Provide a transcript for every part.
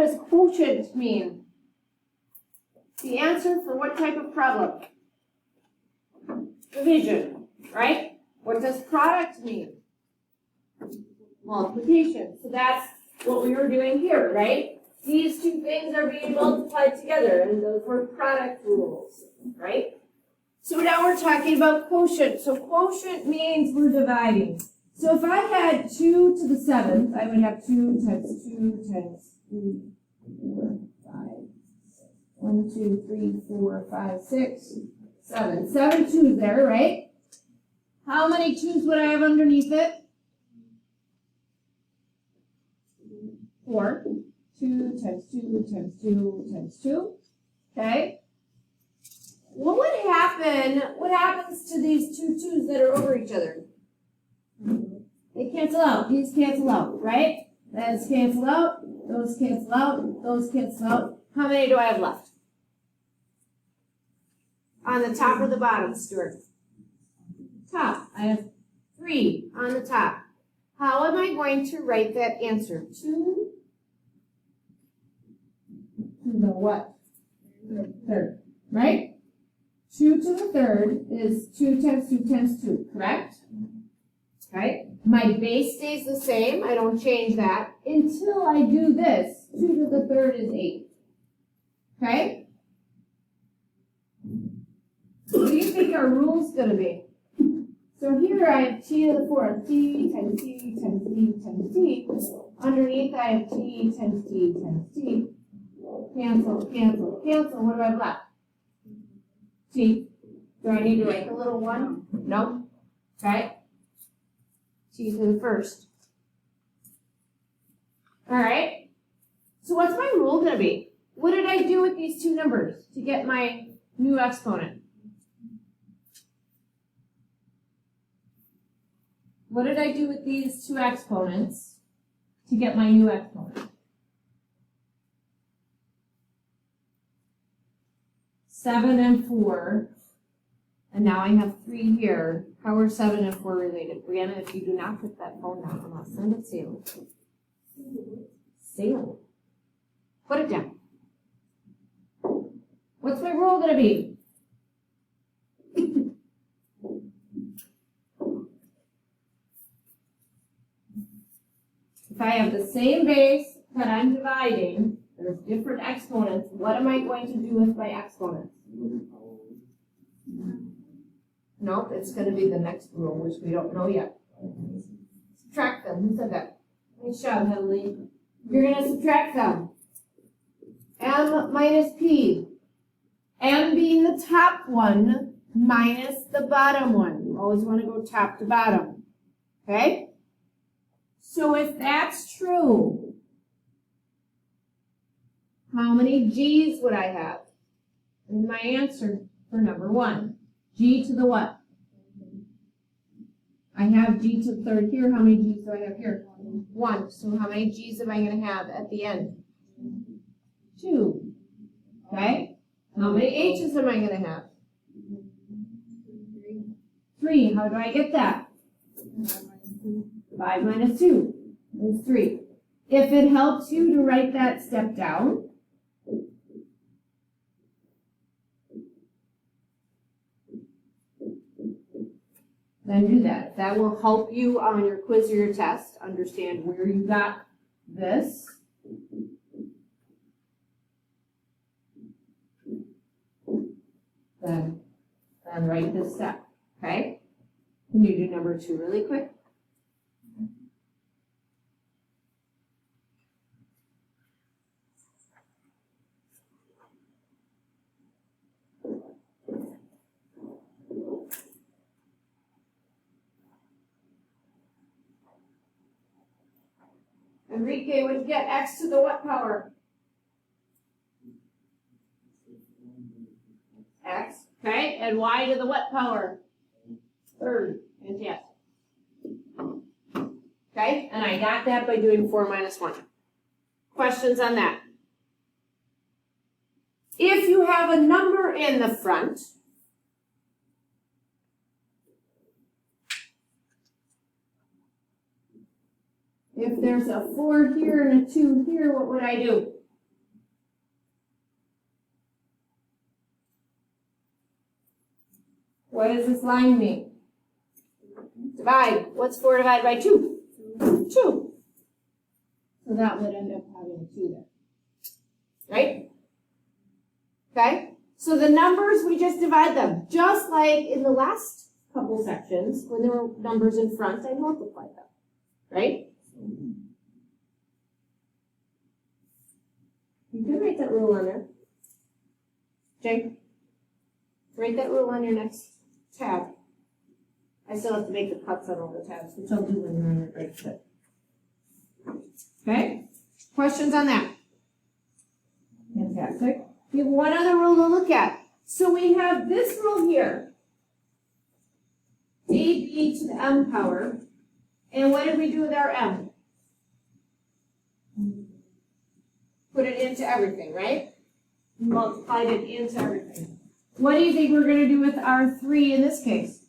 does quotient mean? The answer for what type of problem? Division, right? What does product mean? Multiplication. So that's what we were doing here, right? These two things are being multiplied together, and those were product rules, right? So now we're talking about quotient. So quotient means we're dividing. So if I had 2 to the 7th, I would have 2 times 2 times 3, 4, 5, 1, 2, 3, 4, 5, 6, 7. 7 2s there, right? How many 2s would I have underneath it? 4. 2 times 2 times 2 times 2. Okay? What happens to these two 2s that are over each other? They cancel out. These cancel out, right? Those cancel out. Those cancel out. Those cancel out. How many do I have left? On the top or the bottom, Stuart? Top. I have 3 on the top. How am I going to write that answer? 2 to the what? Third. Right? 2 to the third is 2 times 2 times 2, correct? Right? My base stays the same. I don't change that until I do this. 2 to the third is 8. Okay? What do you think our rule's going to be? So here I have t to the fourth, t times t times t times t. Underneath I have t times t times t. Cancel, cancel, cancel. What do I have left? T. Do I need to write the little one? No. Okay. T to the first. All right. So what's my rule going to be? What did I do with these two numbers to get my new exponent? What did I do with these two exponents to get my new exponent? 7 and 4. And now I have 3 here. How are 7 and 4 related? Brianna, if you do not put that phone down, I'm not send it sailing. Sailing. Put it down. What's my rule going to be? If I have the same base that I'm dividing, there's different exponents. What am I going to do with my exponents? Nope, it's going to be the next rule, which we don't know yet. Subtract them. Who said that? Nice job, Heavenly. You're going to subtract them. M minus P. M being the top one minus the bottom one. You always want to go top to bottom. Okay? So if that's true, how many G's would I have? And my answer for number 1. G to the what? I have G to the third here. How many G's do I have here? 1. So how many G's am I going to have at the end? 2. Okay? How many H's am I going to have? 3. How do I get that? 5 minus 2 is 3. If it helps you to write that step down, then do that. That will help you on your quiz or your test understand where you got this. Then write this step. Okay? Can you do number 2 really quick? Enrique, would you get x to the what power? X, okay, and y to the what power? Third, fantastic. Okay, and I got that by doing 4 minus 1. Questions on that? If you have a number in the front, if there's a 4 here and a 2 here, what would I do? What does this line mean? Divide. What's 4 divided by 2? 2. So that would end up having a 2 there. Right? Okay? So the numbers, we just divide them. Just like in the last couple sections, when there were numbers in front, I multiplied them. Right? You can write that rule on there. Jake? Write that rule on your next tab. I still have to make the cuts on all the tabs, which I'll do when you're on your break tip. Okay? Questions on that? Fantastic. We have one other rule to look at. So we have this rule here. AB to the m power. And what did we do with our m? Put it into everything, right? Multiplied it into everything. What do you think we're going to do with our 3 in this case?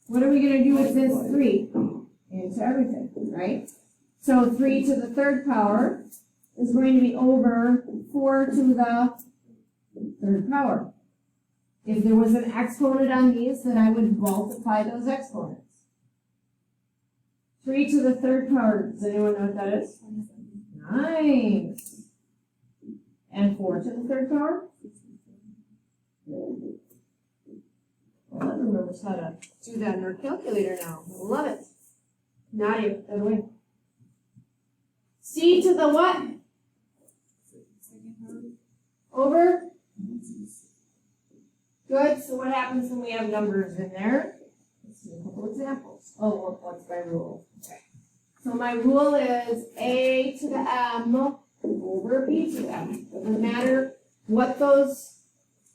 What are we going to do with this 3? Into everything, right? So 3 to the 3rd power is going to be over 4 to the 3rd power. If there was an exponent on these, then I would multiply those exponents. 3 to the 3rd power, does anyone know what that is? Nice. And 4 to the 3rd power? Well, everyone remembers how to do that in our calculator now. I love it. Nadia, by the way. C to the what? Over? Good. So what happens when we have numbers in there? Let's do a couple examples. Oh, what's my rule? Okay. So my rule is A to the M over B to the M. Doesn't matter what those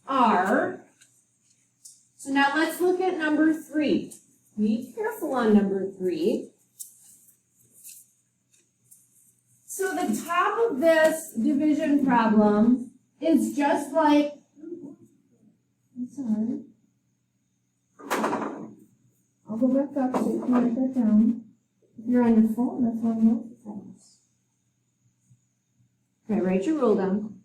are. So now let's look at number 3. Be careful on number 3. So the top of this division problem is just like, I'm sorry. I'll go back up so you can write that down. If you're on your phone, that's one of those things. Okay, write your rule down.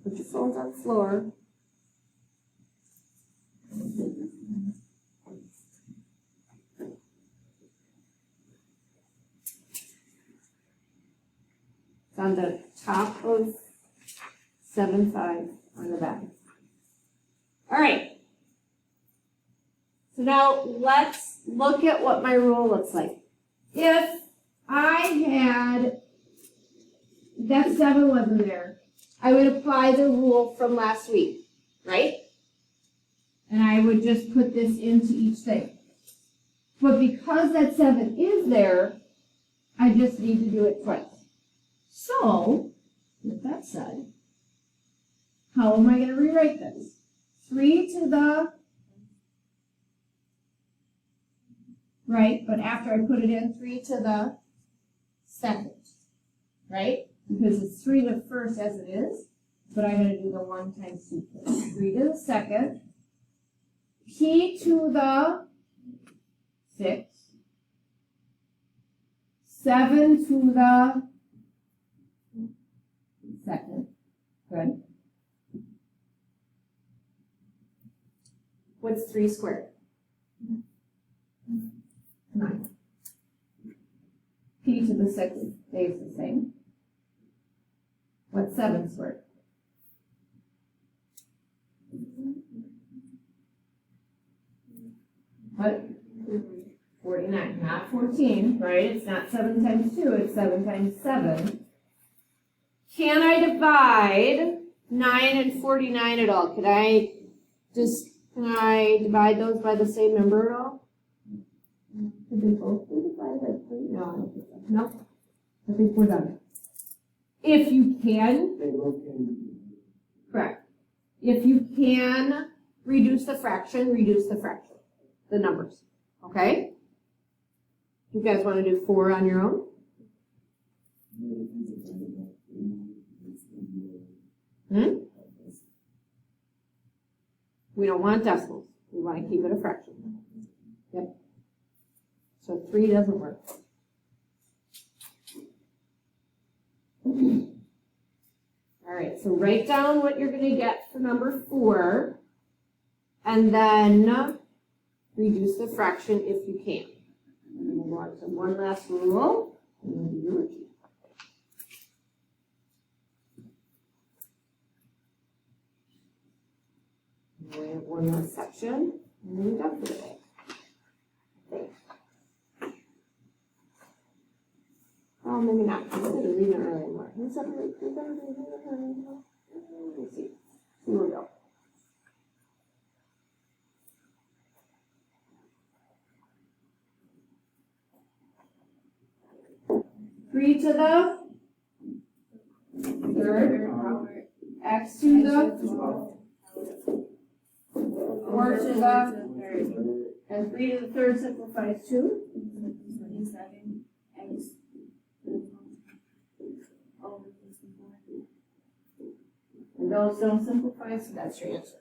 Put your phones on the floor. It's on the top of 7.5 on the back. All right. So now let's look at what my rule looks like. If I had, that 7 wasn't there, I would apply the rule from last week, right? And I would just put this into each thing. But because that 7 is there, I just need to do it twice. So, with that said, how am I going to rewrite this? 3 to the right, but after I put it in, 3 to the 2nd, right? Because it's 3 to the 1st as it is, but I'm going to do the 1 times 2 first. 3 to the 2nd, p to the 6th, 7 to the 2nd. Good. What's 3 squared? 9. P to the 6th stays the same. What's 7 squared? What? 49, not 14, right? It's not 7 times 2, it's 7 times 7. Can I divide 9 and 49 at all? Can I divide those by the same number at all? Could they both be divided by 3? No, I don't think so. No. I think we're done. If you can, correct. If you can reduce the fraction, the numbers. Okay? You guys want to do 4 on your own? We don't want decimals. We want to keep it a fraction. Yep. So 3 doesn't work. All right. so write down what you're going to get for number 4, and then reduce the fraction if you can. And we'll go on to one last rule, and then do your worksheet. We have one last section, and then we're done for the day. Oh, maybe not. I'm going to leave it early more. Let's see. Here we go. Three to the third, x to the 4 to the, and 3 to the third simplifies 2. 27 x. And those don't simplify, so that's your answer.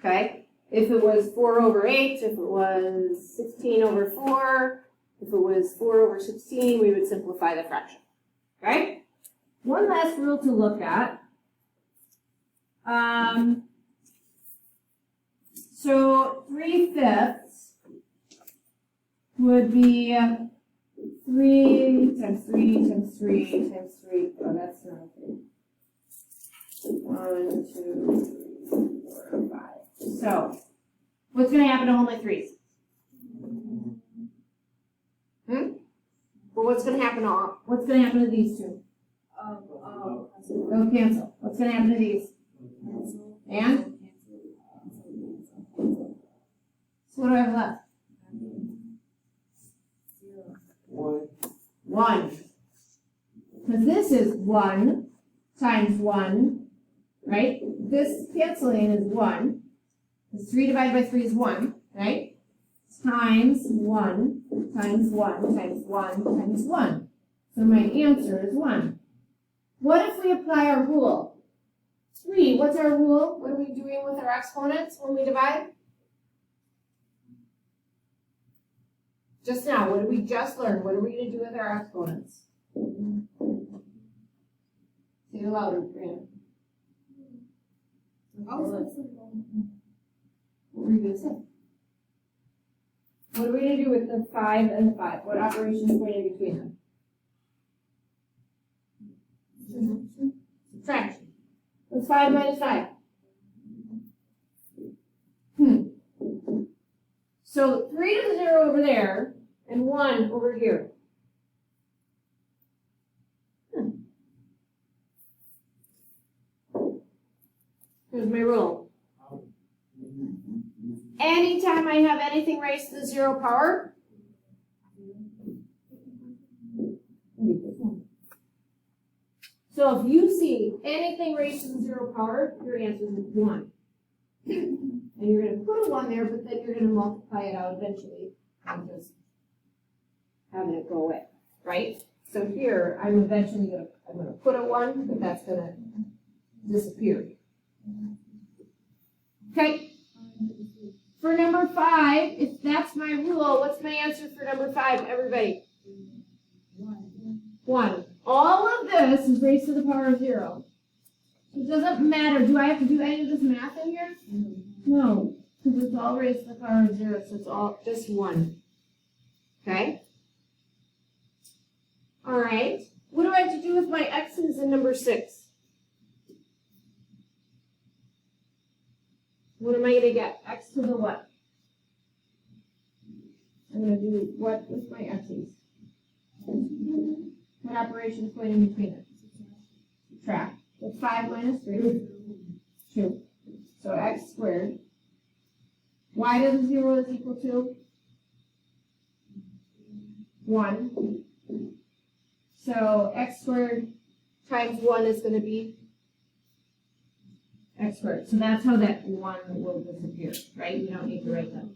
Okay? If it was 4 over 8, if it was 16 over 4, if it was 4 over 16, we would simplify the fraction. Okay? One last rule to look at. So 3/5 would be 3 times 3 times 3 times 3. Oh, that's not 3. 1, 2, 3, 4, 5. So, what's going to happen to all my 3's? Well, what's going to happen to all? What's going to happen to these 2? They'll cancel. What's going to happen to these? And? So what do I have left? 1. Because this is 1 times 1, right? This canceling is 1. Because 3 divided by 3 is 1, right? Times 1 times 1 times 1 times 1. So my answer is 1. What if we apply our rule? 3, what's our rule? What are we doing with our exponents when we divide? Just now, what did we just learn? What are we going to do with our exponents? Say it louder, Brianna. What were you going to say? What are we going to do with the 5 and the 5? What operation is going in between them? Subtraction. What's 5 minus 5? So 3 to the 0 over there, and 1 over here. Here's my rule. Anytime I have anything raised to the 0 power, so if you see anything raised to the 0 power, your answer is 1. And you're going to put a 1 there, but then you're going to multiply it out eventually. I'm just having it go away, right? So here, I'm eventually going to put a 1, but that's going to disappear. Okay? For number 5, if that's my rule, what's my answer for number 5, everybody? 1. All of this is raised to the power of 0. It doesn't matter. Do I have to do any of this math in here? No, because it's all raised to the power of 0, so it's all just 1. Okay? All right. What do I have to do with my x's in number 6? What am I going to get? X to the what? I'm going to do what with my x's? What operation is going in between it? Subtract. What's 5 minus 3? 2. So x squared. Y to the 0 is equal to 1. So x squared times 1 is going to be x squared. So that's how that 1 will disappear, right? You don't need to write that.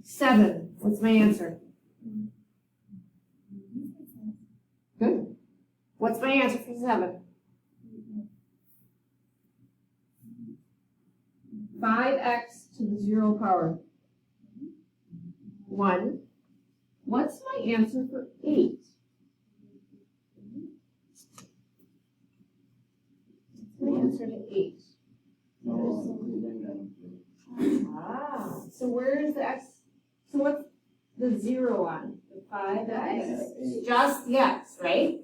7. What's my answer? Good. What's my answer for 7? 5x to the 0 power. 1. What's my answer for 8? the answer to 8? No, Ah, so where is the x? So what's the 0 on? The 5, the x? Just the x, right?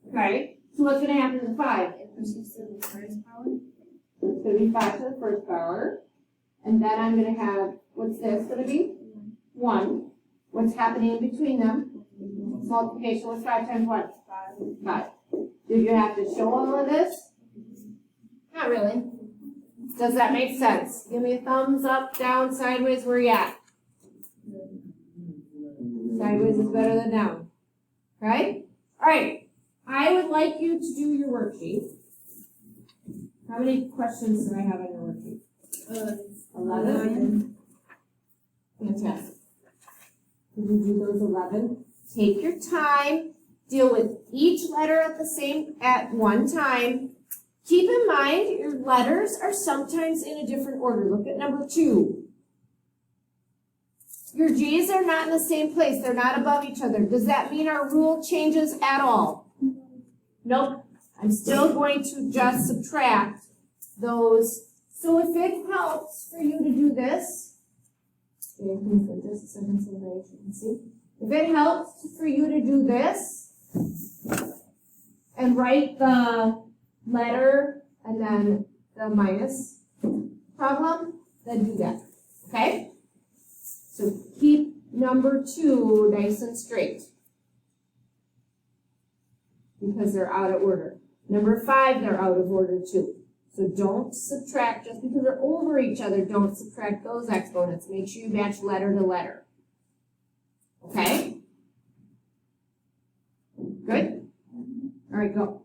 Okay, so what's gonna happen to the 5? It proceeds to the first power. It's gonna be 5 to the first power. And then I'm gonna have, what's this gonna be? 1. What's happening in between them? Multiplication, what's 5 times 1? 5. Do you have to show all of this? Not really. Does that make sense? Give me a thumbs up, down, sideways, where you at? Sideways is better than down. Okay? Alright. I would like you to do your worksheet. How many questions do I have on your worksheet? 11. Fantastic. Did you do those 11? Take your time. Deal with each letter at one time. Keep in mind, your letters are sometimes in a different order. Look at number 2. Your G's are not in the same place. They're not above each other. Does that mean our rule changes at all? Nope. I'm still going to just subtract those. So if it helps for you to do this, stay with me for just a second so that you can see. If it helps for you to do this and write the letter and then the minus problem, then do that. Okay? So keep number 2 nice and straight because they're out of order. Number 5, they're out of order too. So don't subtract, just because they're over each other, don't subtract those exponents. Make sure you match letter to letter. Okay? Good? All right, go.